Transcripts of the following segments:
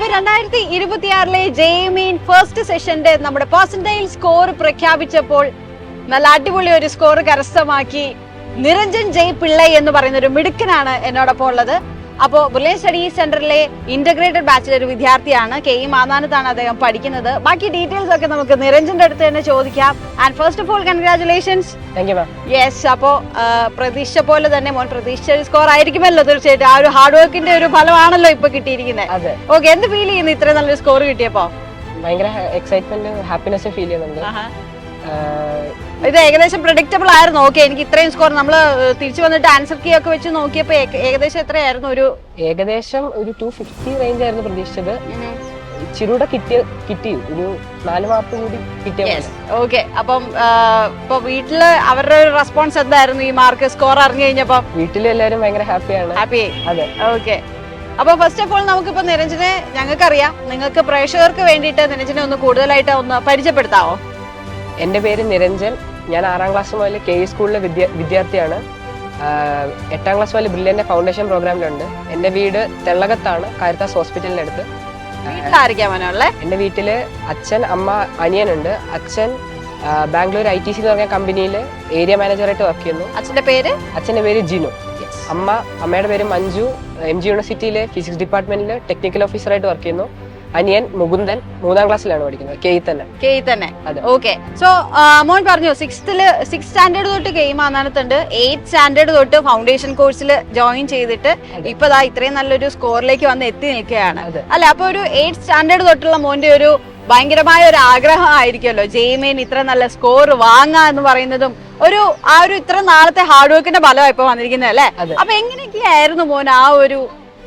2026 ജെഇമെയിൻ first സെഷന്റെ നമ്മുടെ percentile score പ്രഖ്യാപിച്ചപ്പോൾ നല്ല അടിപൊളി ഒരു സ്കോർ കരസ്ഥമാക്കി നിരഞ്ജൻ ജയ് പിള്ളൈ എന്ന് പറയുന്ന ഒരു മിടുക്കനാണ് എന്നോടൊപ്പം ഉള്ളത്. അപ്പോൾ ബുർലിയൻ സ്റ്റഡീസ് സെന്ററിലെ ഇന്റഗ്രേറ്റഡ് ബാച്ചിലെ ഒരു വിദ്യാർത്ഥിയാണ്. കെ.ഇ. മാന്നാനത്താണ് അദ്ദേഹം പഠിക്കുന്നത്. ബാക്കി ഡീറ്റെയിൽസ് ഒക്കെ നമുക്ക് നിരഞ്ജന്റെ അടുത്ത് തന്നെ ചോദിക്കാം. And first of all congratulations. Yes, അപ്പോൾ പ്രതീക്ഷ പോലെ തന്നെ മോൻ പ്രതീക്ഷിച്ച ഒരു സ്കോർ ആയിരിക്കുമല്ലോ തീർച്ചയായിട്ടും. ആ ഒരു ഹാർഡ് വർക്കിന്റെ ഒരു ഫലമാണല്ലോ ഇപ്പൊ കിട്ടിയിരിക്കുന്നത്. ഓക്കെ, എന്ത് ഫീൽ ചെയ്യുന്നു ഇത്രയും നല്ലൊരു സ്കോർ കിട്ടിയപ്പോ? ഭയങ്കര എക്സൈറ്റ്മെന്റ് ഹാപ്പിനെസ് ഫീൽ ചെയ്യുന്നുണ്ട്. ഇത് ഏകദേശം പ്രഡിക്റ്റബിൾ ആയിരുന്നു. ഓക്കെ, എനിക്ക് ഇത്രയും സ്കോർ നമ്മൾ തിരിച്ചു വന്നിട്ട് ആൻസർ കീ ഒക്കെ വെച്ച് നോക്കിയപ്പോ ഏകദേശം എത്രയായിരുന്നു? ഏകദേശം ഒരു 250 റേഞ്ച് ആയിരുന്നു പ്രതീക്ഷിച്ചത്. ഇച്ചിരൂടെ കിട്ടി ഒരു 4 മാർക്ക് കൂടി കിട്ടിയ. ഓക്കെ, അപ്പം ഇപ്പൊ വീട്ടില് അവരുടെ ഒരു റെസ്പോൺസ് എന്തായിരുന്നു ഈ മാർക്ക് സ്കോർ അറിഞ്ഞു കഴിഞ്ഞപ്പോ? വീട്ടിലെല്ലാരും ഭയങ്കര ഹാപ്പിയാണ്. ഹാപ്പി. അതെ. ഓക്കെ, അപ്പൊ ഫസ്റ്റ് ഓഫ് ഓൾ നമുക്കിപ്പോ നിരഞ്ജനെ ഞങ്ങൾക്കറിയാം, നിങ്ങൾക്ക് പ്രേക്ഷകർക്ക് വേണ്ടിയിട്ട് നിരഞ്ജനെ ഒന്ന് കൂടുതലായിട്ട് ഒന്ന് പരിചയപ്പെടുത്താവോ? എൻ്റെ പേര് നിരഞ്ജൻ. ഞാൻ 6ാം ക്ലാസ് മുതൽ കെ.ഇ. സ്കൂളിലെ വിദ്യാർത്ഥിയാണ്. 8ാം ക്ലാസ് മുതൽ ബ്രില്യൻ്റെ ഫൗണ്ടേഷൻ പ്രോഗ്രാമിലുണ്ട്. എൻ്റെ വീട് തെള്ളകത്താണ്, കാരിത്താസ് ഹോസ്പിറ്റലിൻ്റെ അടുത്ത്. എൻ്റെ വീട്ടില് അച്ഛൻ, അമ്മ, അനിയനുണ്ട്. അച്ഛൻ ബാംഗ്ലൂർ ITC എന്ന് പറഞ്ഞ കമ്പനിയിൽ ഏരിയ മാനേജറായിട്ട് വർക്ക് ചെയ്യുന്നു. അച്ഛൻ്റെ പേര് ജിനു. അമ്മയുടെ പേര് മഞ്ജു. MG യൂണിവേഴ്സിറ്റിയിലെ ഫിസിക്സ് ഡിപ്പാർട്ട്മെന്റിൽ ടെക്നിക്കൽ ഓഫീസറായിട്ട് വർക്ക് ചെയ്യുന്നു. അനിയൻ മുകുന്ദൻ 3ാം ക്ലാസ്സിലാണ് പഠിക്കുന്നത്, കെ.ഇ. തന്നെ. ഓക്കെ, സോ മോൻ പറഞ്ഞു 6th സ്റ്റാൻഡേർഡ് തൊട്ട് കെ.ഇ. മാന്നാനത്തുണ്ട്. 8th സ്റ്റാൻഡേർഡ് തൊട്ട് ഫൗണ്ടേഷൻ കോഴ്സിൽ ജോയിൻ ചെയ്തിട്ട് ഇപ്പൊ ഇത്രയും നല്ലൊരു സ്കോറിലേക്ക് വന്ന് എത്തി നിൽക്കുകയാണ് അല്ലെ? അപ്പൊ ഒരു 8th സ്റ്റാൻഡേർഡ് തൊട്ടുള്ള മോന്റെ ഒരു ഭയങ്കരമായ ഒരു ആഗ്രഹം ആയിരിക്കുമല്ലോ ജെഇമെയിൻ ഇത്ര നല്ല സ്കോർ വാങ്ങാ എന്ന് പറയുന്നതും ആ ഒരു ഇത്ര നാളത്തെ ഹാർഡ് വർക്കിന്റെ ഫലമാണ് ഇപ്പൊ വന്നിരിക്കുന്നത് അല്ലെ? അപ്പൊ എങ്ങനെയൊക്കെയായിരുന്നു മോൻ ആ ഒരു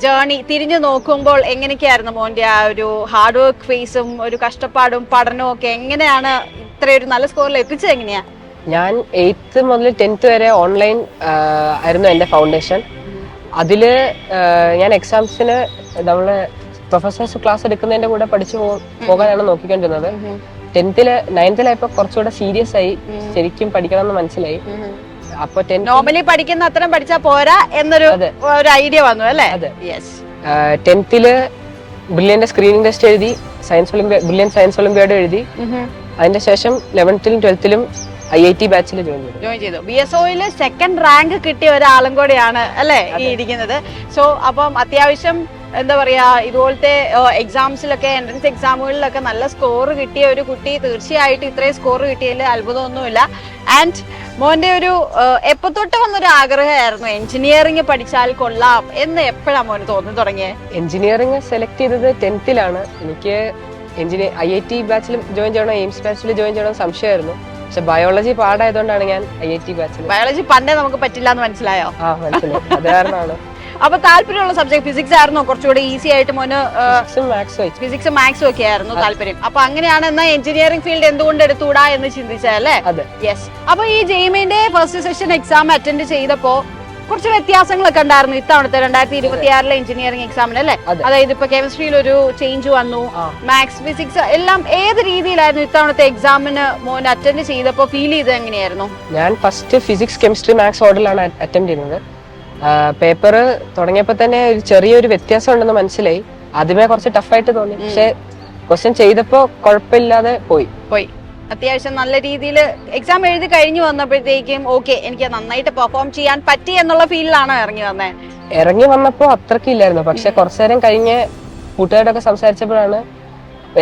ജേർണി തിരിഞ്ഞു നോക്കുമ്പോൾ? എങ്ങനെയൊക്കെയായിരുന്നു മോന്റെ ആ ഒരു ഹാർഡ് വർക്ക് ഫേസും ഒരു കഷ്ടപ്പാടും പഠനവും ഒക്കെ? എങ്ങനെയാണ് ഇത്രയൊരു നല്ല സ്കോറിൽ എത്തിച്ചത്? എങ്ങനെയാ? ഞാൻ 8th മുതൽ 10th വരെ ഓൺലൈൻ ആയിരുന്നു എൻ്റെ ഫൗണ്ടേഷൻ. അതില് ഞാൻ എക്സാംസിന് നമ്മള് പ്രൊഫസേഴ്സ് ക്ലാസ് എടുക്കുന്നതിന്റെ കൂടെ പഠിച്ചു പോകാനാണ് നോക്കിക്കൊണ്ടിരുന്നത്. 9th കുറച്ചുകൂടെ സീരിയസ് ആയി, ശരിക്കും പഠിക്കണം എന്ന് മനസ്സിലായി. അപ്പൊ നോർമലി പഠിക്കുന്ന അത്രയും പഠിച്ചാൽ പോരാ എന്നൊരു ഐഡിയ വന്നു അല്ലേ? 10th ബ്രില്യന്റെ സ്ക്രീനിങ് ടെസ്റ്റ് എഴുതി, ബ്രില്യൻ സയൻസ് ഒളിമ്പ്യാഡ് എഴുതി. അതിന്റെ ശേഷം 11th 12th IIT ബാച്ചിൽ ജോയിൻ ചെയ്തു. BSOയില് 2nd റാങ്ക് കിട്ടിയ ഒരാളും കൂടെയാണ് അല്ലെ ഈ ഇരിക്കുന്നത്. സോ അപ്പം അത്യാവശ്യം എന്താ പറയാ, ഇതുപോലത്തെ എക്സാംസിലൊക്കെ എൻട്രൻസ് എക്സാമുകളിലൊക്കെ നല്ല സ്കോർ കിട്ടിയ ഒരു കുട്ടി തീർച്ചയായിട്ടും ഇത്രയും സ്കോർ കിട്ടിയതിൽ അത്ഭുതമൊന്നുമില്ല. ആൻഡ് മോന്റെ ഒരു എപ്പോ തൊട്ട് വന്നൊരു ആഗ്രഹമായിരുന്നു എഞ്ചിനീയറിംഗ് പഠിച്ചാൽ കൊള്ളാം എന്ന് എപ്പോഴാണ് മോന് തോന്നി തുടങ്ങിയത്? എഞ്ചിനീയറിംഗ് സെലക്ട് ചെയ്തത് 10th എനിക്ക് IIT ബാച്ചിൽ ജോയിൻ ചെയ്യണോ എയിംസ് ബാച്ചിൽ ജോയിൻ ചെയ്യണോ സംശയമായിരുന്നു. പക്ഷെ ബയോളജി പാടായതുകൊണ്ടാണ് ഞാൻ IIT ബാച്ചിൽ. ബയോളജി പണ്ടേ നമുക്ക് പറ്റില്ല എന്ന് മനസ്സിലായോ? മനസ്സിലായി, അത് കാരണമാണ്. അപ്പൊ താല്പര്യമുള്ള സബ്ജക്ട് ഫിസിക്സ് ആയിരുന്നോ കുറച്ചുകൂടി ഈസി ആയിട്ട് മോന്? ഫിസിക്സും മാത്സും ഒക്കെ ആയിരുന്നു താല്പര്യം. അപ്പൊ അങ്ങനെയാണ് എന്നാ എഞ്ചിനീയറിംഗ് ഫീൽഡ് എന്തുകൊണ്ട് എടുത്തുകൂടാ എന്ന് ചിന്തിച്ചല്ലേ? യെസ്. അപ്പൊ ഈ ജെഇമെയിന്റെ ഫസ്റ്റ് സെഷൻ എക്സാം അറ്റൻഡ് ചെയ്തപ്പോ കുറച്ച് വ്യത്യാസങ്ങളൊക്കെ ഉണ്ടായിരുന്നു ഇത്തവണത്തെ 2026 എഞ്ചിനീയറിംഗ് എക്സാമിന് അല്ലെ? അതായത് ഇപ്പൊ കെമിസ്ട്രിയിൽ ഒരു ചേഞ്ച് വന്നു, മാത്സ്, ഫിസിക്സ് എല്ലാം. ഏത് രീതിയിലായിരുന്നു ഇത്തവണത്തെ എക്സാമിന് മോൻ അറ്റൻഡ് ചെയ്തപ്പോ ഫീൽ ചെയ്തത്? എങ്ങനെയായിരുന്നു? ഞാൻ ഫസ്റ്റ് ഫിസിക്സ്, കെമിസ്ട്രി, മാത്സ് ഓർഡറിലാണ് അറ്റൻഡ് ചെയ്യുന്നത്. പേപ്പർ തുടങ്ങിയപ്പോ തന്നെ ഒരു ചെറിയൊരു വ്യത്യാസം ഉണ്ടെന്ന് മനസ്സിലായി. ആദ്യമേ കുറച്ച് ടഫായിട്ട് തോന്നി, പക്ഷെ ക്വസ്റ്റ്യൻ ചെയ്തപ്പോ കുഴപ്പമില്ലാതെ പോയി. അത്യാവശ്യം നല്ല രീതിയിൽ എക്സാം എഴുതി കഴിഞ്ഞു വന്നപ്പോഴത്തേക്കും ഓക്കെ എനിക്ക് നന്നായിട്ട് പെർഫോം ചെയ്യാൻ പറ്റി എന്നുള്ള ഫീലിലാണോ ഇറങ്ങി വന്നപ്പോ അത്രയ്ക്ക് ഇല്ലായിരുന്നു. പക്ഷെ കുറച്ചു നേരം കഴിഞ്ഞ് കൂട്ടുകാരോടൊക്കെ സംസാരിച്ചപ്പോഴാണ്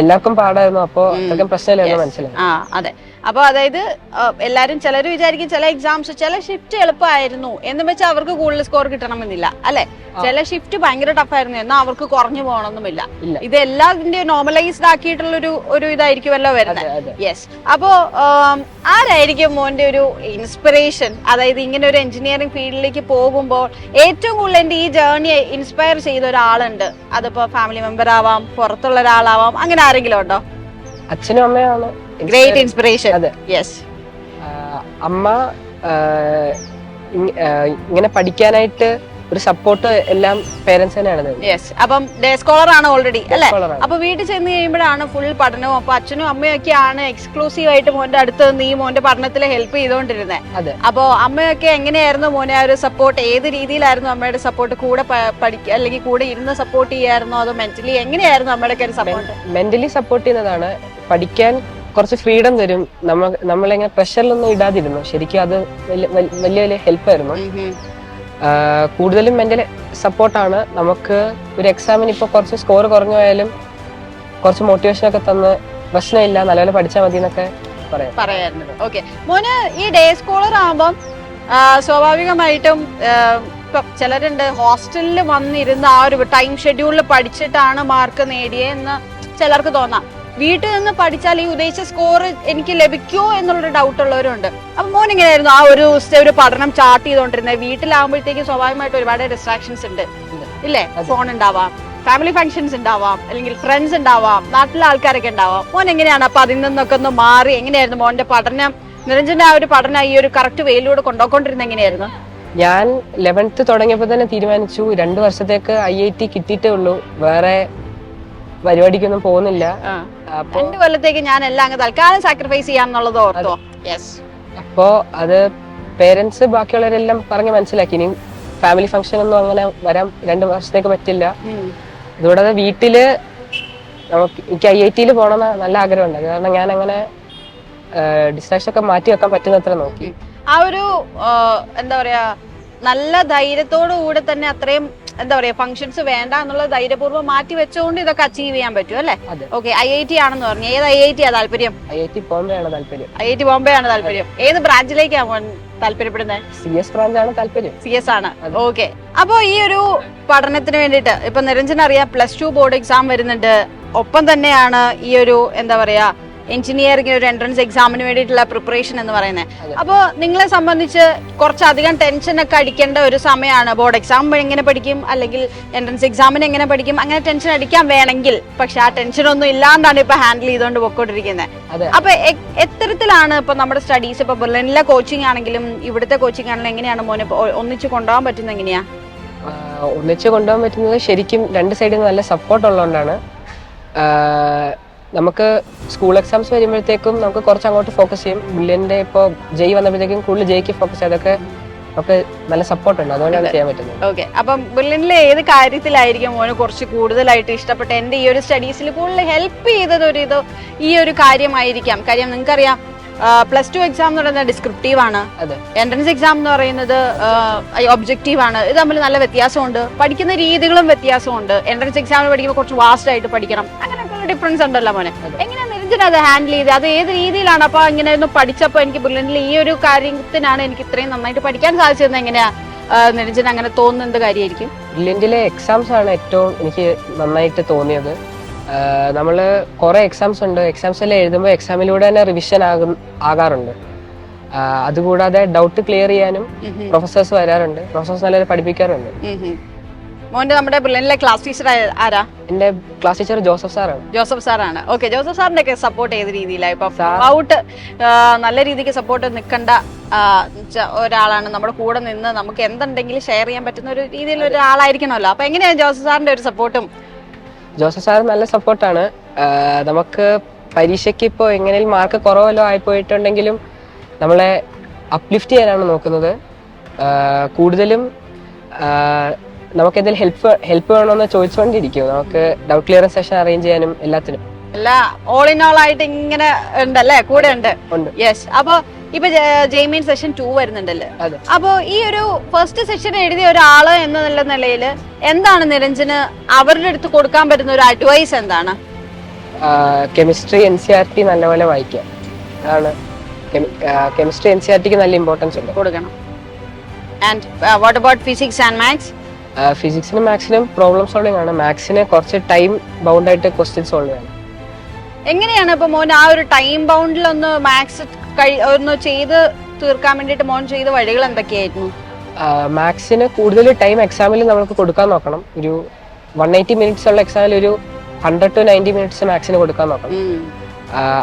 എല്ലാവർക്കും പാടായിരുന്നു. അപ്പൊ അത്രയ്ക്കും പ്രശ്നമില്ലായിരുന്നു മനസ്സിലായി. അതെ. അപ്പൊ അതായത് എല്ലാരും ചിലർ വിചാരിക്കും ചില എക്സാംസ് ചില ഷിഫ്റ്റ് എളുപ്പമായിരുന്നു എന്ന് വെച്ചാൽ അവർക്ക് കൂടുതൽ സ്കോർ കിട്ടണമെന്നില്ല അല്ലെ? ചില ഷിഫ്റ്റ് ഭയങ്കര ടഫായിരുന്നു എന്നാൽ അവർക്ക് കുറഞ്ഞു പോകണമെന്നില്ല. ഇത് എല്ലാതിന്റെയും നോർമലൈസ്ഡ് ആക്കിയിട്ടുള്ള ഒരു ഇതായിരിക്കുമല്ലോ വരുന്നത്. യെസ്. അപ്പോ ആരായിരിക്കും മോന്റെ ഒരു ഇൻസ്പിറേഷൻ? അതായത് ഇങ്ങനെ ഒരു എഞ്ചിനീയറിംഗ് ഫീൽഡിലേക്ക് പോകുമ്പോൾ ഏറ്റവും കൂടുതൽ എന്റെ ഈ ജേർണി ഇൻസ്പയർ ചെയ്ത ഒരാളുണ്ട്, അതിപ്പോ ഫാമിലി മെമ്പർ ആവാം, പുറത്തുള്ള ഒരാളാവാം, അങ്ങനെ ആരെങ്കിലും ഉണ്ടോ? അച്ഛനും അമ്മയാണ് ഗ്രേറ്റ് ഇൻസ്പിറേഷൻ. യെസ്. അമ്മ ഇങ്ങനെ പഠിക്കാനായിട്ട് ഒരു സപ്പോർട്ട് എല്ലാം പേരൻസ് തന്നെയാണ് തരുന്നത്. യെസ്. അപ്പം ഡേ സ്കോളർ ആണ് ഓൾറെഡി അല്ലെ? Scholar ആണ്. അപ്പൊ വീട്ടിൽ ചെന്ന് കഴിയുമ്പോഴാണ് ഫുൾ പഠനവും. അപ്പൊ അച്ഛനും അമ്മയൊക്കെയാണ് എക്സ്ക്ലൂസീവ് ആയിട്ട് മോന്റെ അടുത്ത് നീ മോന്റെ പഠനത്തിൽ ഹെൽപ്പ് ചെയ്തോണ്ടിരുന്നത്. അതെ. അപ്പൊ അമ്മയൊക്കെ എങ്ങനെയായിരുന്നു മോനെ ആ ഒരു സപ്പോർട്ട്? ഏത് രീതിയിലായിരുന്നു അമ്മയുടെ സപ്പോർട്ട്? കൂടെ പഠിക്കുക അല്ലെങ്കിൽ കൂടെ ഇരുന്ന് സപ്പോർട്ട് ചെയ്യായിരുന്നോ അതോ മെന്റലി എങ്ങനെയായിരുന്നു അമ്മയുടെ ഒക്കെ ഒരു സപ്പോർട്ട്? മെന്റലി സപ്പോർട്ട് ചെയ്യുന്നതാണ്. പഠിക്കാൻ കുറച്ച് ഫ്രീഡം തരും. നമ്മളിങ്ങനെ പ്രഷറിലൊന്നും ഇടാതിരുന്നു. ശരിക്കും അത് വലിയ വലിയ ഹെൽപ്പായിരുന്നു. കൂടുതലും മെന്റൽ സപ്പോർട്ടാണ്. നമുക്ക് ഒരു എക്സാമിന് ഇപ്പൊ കുറച്ച് സ്കോർ കുറഞ്ഞു പോയാലും കുറച്ച് മോട്ടിവേഷൻ ഒക്കെ തന്ന് പ്രശ്നമില്ല, നല്ലപോലെ പഠിച്ചാൽ മതി എന്നൊക്കെ പറയാറുണ്ട്. ഓക്കെ. മോന് ഈ ഡേ സ്കോളർ ആകുമ്പം സ്വാഭാവികമായിട്ടും ഇപ്പൊ ചിലരുണ്ട് ഹോസ്റ്റലിൽ വന്നിരുന്ന ആ ഒരു ടൈം ഷെഡ്യൂളിൽ പഠിച്ചിട്ടാണ് മാർക്ക് നേടിയെന്ന് ചിലർക്ക് തോന്നാം. വീട്ടിൽ നിന്ന് പഠിച്ചാൽ ഈ ഉദ്ദേശിച്ച സ്കോർ എനിക്ക് ലഭിക്കുമോ എന്നുള്ളൊരു ഡൗട്ട് ഉള്ളവരുണ്ട്. അപ്പൊ മോൻ എങ്ങനെയായിരുന്നു ആ ഒരു പഠനം ചാർട്ട് ചെയ്തോണ്ടിരുന്നത്? വീട്ടിലാകുമ്പോഴത്തേക്കും സ്വാഭാവികമായിട്ട് ഒരുപാട് ഡിസ്ട്രാക്ഷൻസ് ഉണ്ട് ഇല്ലേ? ഫോൺ ഉണ്ടാവാം, ഫാമിലി ഫംഗ്ഷൻസ് ഉണ്ടാവാം, അല്ലെങ്കിൽ ഫ്രണ്ട്സ് ഉണ്ടാവാം, നാട്ടിലെ ആൾക്കാരൊക്കെ ഉണ്ടാവാം. മോൻ എങ്ങനെയാണ് അപ്പൊ അതിൽ നിന്നൊക്കെ ഒന്ന് മാറി എങ്ങനെയായിരുന്നു മോന്റെ പഠനം, നിരഞ്ജന്റെ ആ ഒരു പഠനം ഈ ഒരു കറക്റ്റ് വേയിലൂടെ കൊണ്ടുപോയിക്കൊണ്ടിരുന്നത് എങ്ങനെയായിരുന്നു? ഞാൻ 11th തുടങ്ങിയപ്പോൾ തന്നെ തീരുമാനിച്ചു 2 വർഷത്തേക്ക് IIT കിട്ടിയിട്ടേ ഉള്ളൂ, വേറെ പരിപാടിക്കൊന്നും പോകുന്നില്ല. 2 കൊല്ലത്തേക്ക് ഞാൻ എല്ലാം അങ്ങ് തൽക്കാലം സാക്രിഫൈസ് ചെയ്യാന്നുള്ളത് ഓർത്തോ? യെസ്. അപ്പോ അത് പേരൻസ് ബാക്കിയുള്ളവരെല്ലാം പറഞ്ഞ് മനസ്സിലാക്കി ഇനി ഫാമിലി ഫംഗ്ഷൻ ഒന്നും അങ്ങനെ വരാൻ 2 വർഷത്തേക്ക് പറ്റില്ല. അതുകൂടാതെ വീട്ടില് എനിക്ക് IIT പോകണമെന്ന് നല്ല ആഗ്രഹമുണ്ട്. കാരണം ഞാൻ അങ്ങനെ ഡിസ്ട്രാക്ഷൻ ഒക്കെ മാറ്റി വെക്കാൻ പറ്റുന്നത്ര നോക്കി. ആ ഒരു എന്താ പറയാ നല്ല ധൈര്യത്തോടു കൂടെ തന്നെ അത്രയും എന്താ പറയാ ഫംഗ്ഷൻസ് വേണ്ട എന്നുള്ള ധൈര്യപൂർവ്വം മാറ്റി വെച്ചുകൊണ്ട് ഇതൊക്കെ അച്ചീവ് ചെയ്യാൻ പറ്റും അല്ലെ? ഓക്കെ. IIT ആണെന്ന് പറഞ്ഞു. ഏത് IIT ആ താല്പര്യം? IIT ബോംബെ ആണ് താല്പര്യം. IIT ബോംബെ ആണ് താല്പര്യം. ഏത് ബ്രാഞ്ചിലേക്കാണ് താല്പര്യപ്പെടുന്നത്? CS ബ്രാഞ്ചാണ് താല്പര്യം. CS ആണ്. ഓക്കെ. അപ്പോ ഈ ഒരു പഠനത്തിന് വേണ്ടിയിട്ട് ഇപ്പൊ നിരഞ്ജൻ അറിയാം +2 ബോർഡ് എക്സാം വരുന്നുണ്ട്. ഒപ്പം തന്നെയാണ് ഈ ഒരു എന്താ പറയാ എഞ്ചിനീയറിംഗ് ഒരു എൻട്രൻസ് എക്സാമിന് വേണ്ടിയിട്ടുള്ള പ്രിപ്പറേഷൻ എന്ന് പറയുന്നത്. അപ്പോൾ നിങ്ങളെ സംബന്ധിച്ച് കുറച്ചധികം ടെൻഷൻ ഒക്കെ അടിക്കേണ്ട ഒരു സമയമാണ്. ബോർഡ് എക്സാം എങ്ങനെ പഠിക്കും, അല്ലെങ്കിൽ എൻട്രൻസ് എക്സാമിന് എങ്ങനെ പഠിക്കും, അങ്ങനെ ടെൻഷൻ അടിക്കാൻ വേണമെങ്കിൽ. പക്ഷെ ആ ടെൻഷൻ ഒന്നും ഇല്ലാണ്ടാണ് ഇപ്പൊ ഹാൻഡിൽ ചെയ്തുകൊണ്ട് പോയിക്കൊണ്ടിരിക്കുന്നത്. അപ്പൊ എത്തരത്തിലാണ് ഇപ്പൊ നമ്മുടെ സ്റ്റഡീസ് ഇപ്പൊ ബെർലിനിലെ കോച്ചിങ് ആണെങ്കിലും ഇവിടുത്തെ കോച്ചിങ് ആണെങ്കിലും എങ്ങനെയാണ് മോനെ ഒന്നിച്ച് കൊണ്ടുപോകാൻ പറ്റുന്നത്? എങ്ങനെയാ ഒന്നിച്ച് കൊണ്ടുപോകാൻ പറ്റുന്നത്? ശരിക്കും 2 സൈഡിൽ നല്ല സപ്പോർട്ട് ഉള്ളതുകൊണ്ടാണ്. നമുക്ക് സ്കൂൾ എക്സാംസ് വരുമ്പോഴത്തേക്കും നമുക്ക് കുറച്ച് അങ്ങോട്ട് ഫോക്കസ് ചെയ്യും. ബില്ലിന്റെ ഇപ്പോൾ ജെയ് വന്നപ്പോഴത്തേക്കും കൂടുതൽ ജെയ്ക്ക് ഫോക്കസ് ചെയ്തൊക്കെ നമുക്ക് നല്ല സപ്പോർട്ട് ഉണ്ട്, അതുകൊണ്ടാണ് ചെയ്യാൻ പറ്റുന്നത്. ഓക്കെ. അപ്പം ബില്ലിനിലെ ഏത് കാര്യത്തിലായിരിക്കും മോന് കുറച്ച് കൂടുതലായിട്ട് ഇഷ്ടപ്പെട്ട എന്റെ ഈ ഒരു സ്റ്റഡീസിൽ കൂടുതൽ ഹെൽപ്പ് ചെയ്തത് ഈ ഒരു കാര്യമായിരിക്കാം? കാര്യം നിങ്ങൾക്കറിയാം +2 എക്സാം എന്ന് പറയുന്നത് ഡിസ്ക്രിപ്റ്റീവ് ആണ്, എൻട്രൻസ് എക്സാം എന്ന് പറയുന്നത് ഒബ്ജക്റ്റീവ് ആണ്. ഇത് തമ്മിൽ നല്ല വ്യത്യാസമുണ്ട്, പഠിക്കുന്ന രീതികളും വ്യത്യാസമുണ്ട്. എൻട്രൻസ് എക്സാമിന് പഠിക്കുമ്പോൾ കുറച്ച് വാസ്റ്റ് ആയിട്ട് പഠിക്കണം, അങ്ങനെയൊക്കെ ഡിഫറൻസ് ഉണ്ടല്ലോ മോനെ. എങ്ങനെയാണ് നിരഞ്ജൻ അത് ഹാൻഡിൽ ചെയ്ത്? അത് ഏത് രീതിയിലാണ്? അപ്പൊ ഇങ്ങനെ ഒന്ന് പഠിച്ചപ്പോ എനിക്ക് ബില്ലിനിൽ ഈ ഒരു കാര്യത്തിനാണ് എനിക്ക് ഇത്രയും നന്നായിട്ട് പഠിക്കാൻ സാധിച്ചത് എങ്ങനെയാ നിരഞ്ജൻ അങ്ങനെ തോന്നുന്നത് കാര്യമായിരിക്കും? ബില്ലിന്റെ എക്സാംസ് ആണ് ഏറ്റവും എനിക്ക് നന്നായിട്ട് തോന്നിയത്. നമ്മള് കുറെ എക്സാംസ് ഉണ്ട്, എക്സാംസ് എല്ലാം എഴുതുമ്പോൾ എക്സാമിലൂടെ തന്നെ റിവിഷൻ ആകാറുണ്ട്. അതുകൂടാതെ ഡൗട്ട് ക്ലിയർ ചെയ്യാനും പ്രൊഫസേഴ്സ് വരാറുണ്ട്, പ്രൊഫസേഴ്സ് നല്ലപോലെ പഠിപ്പിക്കാറുണ്ട്. മോന്റെ നമ്മുടെ ബില്ലിനിലെ ക്ലാസ് ടീച്ചർ ആരാ? എന്റെ ക്ലാസ് ടീച്ചർ ജോസഫ് സാറാണ്. ജോസഫ് സാറാണ്. ഓക്കെ. ജോസഫ് സാറിന്റെ ഒക്കെ സപ്പോർട്ട് ഏത് രീതിയിലായി? ഇപ്പൊ ഔട്ട് നല്ല രീതിക്ക് സപ്പോർട്ട് നിൽക്കേണ്ട ഒരാളാണ്. നമ്മുടെ കൂടെ നിന്ന് നമുക്ക് എന്തുണ്ടെങ്കിലും ഷെയർ ചെയ്യാൻ പറ്റുന്ന ഒരു രീതിയിലുള്ള ഒരാളായിരിക്കണമല്ലോ. അപ്പൊ എങ്ങനെയാണ് ജോസഫ് സാറിന്റെ ഒരു സപ്പോർട്ടും? ജോസഫ് സാർ നല്ല സപ്പോർട്ടാണ്. നമുക്ക് പരീക്ഷയ്ക്ക് ഇപ്പോൾ എങ്ങനെയും മാർക്ക് കുറവല്ലോ ആയിപ്പോയിട്ടുണ്ടെങ്കിലും നമ്മളെ അപ്ലിഫ്റ്റ് ചെയ്യാനാണ് നോക്കുന്നത്. കൂടുതലും നമുക്ക് എന്തെങ്കിലും ഹെൽപ്പ് വേണമെന്ന് ചോദിച്ചുകൊണ്ടിരിക്കും. നമുക്ക് ഡൗട്ട് ക്ലിയറൻസ് സെഷൻ അറേഞ്ച് ചെയ്യാനും എല്ലാത്തിനും ഓൾ ഇൻ ഓൾ ആയിട്ട് ഇങ്ങനെ ഉണ്ടല്ലേ, കൂടെ ഉണ്ട്. യെസ്. അപ്പൊ ഇപ്പൊ ജെയ്മീൻ സെഷൻ 2 വരുന്നുണ്ടല്ലോ. അപ്പൊ ഈ ഒരു ഫസ്റ്റ് സെഷൻ എഴുതിയ ഒരാള് എന്നുള്ള നിലയിൽ എന്താണ് നിരഞ്ജന് അവരുടെ അടുത്ത് കൊടുക്കാൻ പറ്റുന്ന ഒരു അഡ്വൈസ് എന്താണ്? കെമിസ്ട്രി NCERT നല്ലപോലെ വായിക്കാം. അതാണ് കെമിസ്ട്രി NCERTക്ക് നല്ല ഇമ്പോർട്ടൻസ് ഉണ്ട്, കൊടുക്കണം. And what about physics and maths? ഫിസിക്സിനും മാത്സിനും പ്രോബ്ലം സോൾവിംഗ് ആണ്. മാത്സിന് കുറച്ച് ടൈം ബൗണ്ട് ആയിട്ട് ക്വസ്റ്റ്യൻ സോൾവ് ചെയ്യണം. എങ്ങനെയാണ് ഇപ്പൊ മോൻ ആ ഒരു ടൈം ബൗണ്ടിൽ ഒന്ന് മാത്സ് ഒന്ന് ചെയ്ത് തീർക്കാൻ വേണ്ടിട്ട് മോൻ ചെയ്ത വഴികൾ എന്തൊക്കെയായിരുന്നു? മാത്സിന് കൂടുതൽ ടൈം എക്സാമിൽ നമുക്ക് കൊടുക്കാൻ നോക്കണം. ഒരു 180 മിനിറ്റ്സ് ഉള്ള എക്സാമിൽ ഒരു 100 to 90 മിനിറ്റ്സ് മാത്സിന് കൊടുക്കാൻ നോക്കണം.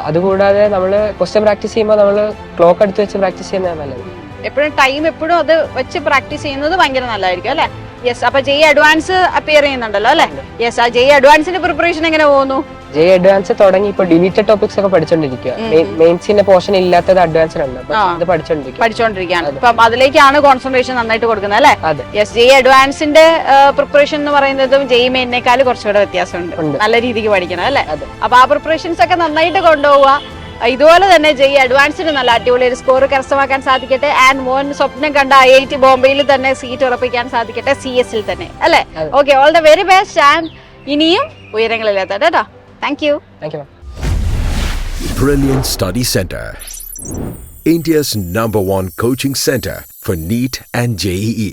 അതുകൂടാതെ നമ്മൾ ക്വസ്റ്റ്യൻ പ്രാക്ടീസ് ചെയ്യുമ്പോൾ നമ്മൾ ക്ലോക്ക് എടുത്ത് വെച്ച് പ്രാക്ടീസ് ചെയ്യുന്നതാണ് നല്ലത്. എപ്പോഴും ടൈം എപ്പോഴും അത് വെച്ച് പ്രാക്ടീസ് ചെയ്യുന്നത് ഭയങ്കര നല്ലതായിരിക്കും അല്ലെ? യെസ്, അപ്പൊ ജെഇ അഡ്വാൻസ് അപ്പിയർ ചെയ്യുന്നുണ്ടല്ലോ അല്ലെ? യെസ്, ആ ജെഇ അഡ്വാൻസിന്റെ പ്രിപ്പറേഷൻ എങ്ങനെ പോകുന്നു? ജെഇ അഡ്വാൻസ് തുടങ്ങി ഇപ്പൊ ഡിലീറ്റഡ് ടോപ്പിക്സ് ഒക്കെ പഠിച്ചോണ്ടിരിക്കുക. മെയിൻസിന്റെ പോർഷൻ ഇല്ലാത്തത് അഡ്വാൻസിലുണ്ട്, അത് പഠിച്ചോണ്ടിരിക്കുകയാണ്. അപ്പം അതിലേക്കാണ് കോൺസെൻട്രേഷൻ നന്നായിട്ട് കൊടുക്കുന്നത് അല്ലെ? അതെ. യെസ്, ജെഇ അഡ്വാൻസിന്റെ പ്രിപ്പറേഷൻ എന്ന് പറയുന്നതും ജെഇ മെയിനേക്കാൾ കുറച്ചുകൂടെ വ്യത്യാസമുണ്ട്. നല്ല രീതിക്ക് പഠിക്കണം അല്ലെ? അപ്പൊ ആ പ്രിപ്പറേഷൻസ് ഒക്കെ നന്നായിട്ട് കൊണ്ടുപോവുക. ഇതുപോലെ തന്നെ ജെഇ അഡ്വാൻസിന് നല്ല അടിപൊളി ഒരു സ്കോർ കരസ്ഥമാക്കാൻ സാധിക്കട്ടെ. ആൻഡ് മോൻ സ്വപ്നം കണ്ട IIT ബോംബെയിൽ തന്നെ സീറ്റ് ഉറപ്പിക്കാൻ സാധിക്കട്ടെ, CS-ൽ തന്നെ അല്ലെ? Okay, all the very best. And ഇനിയും ഉയരങ്ങളിലെത്താം കേട്ടോ. Thank you. Brilliant Study Center, India's #1 coaching center for NEET and JEE.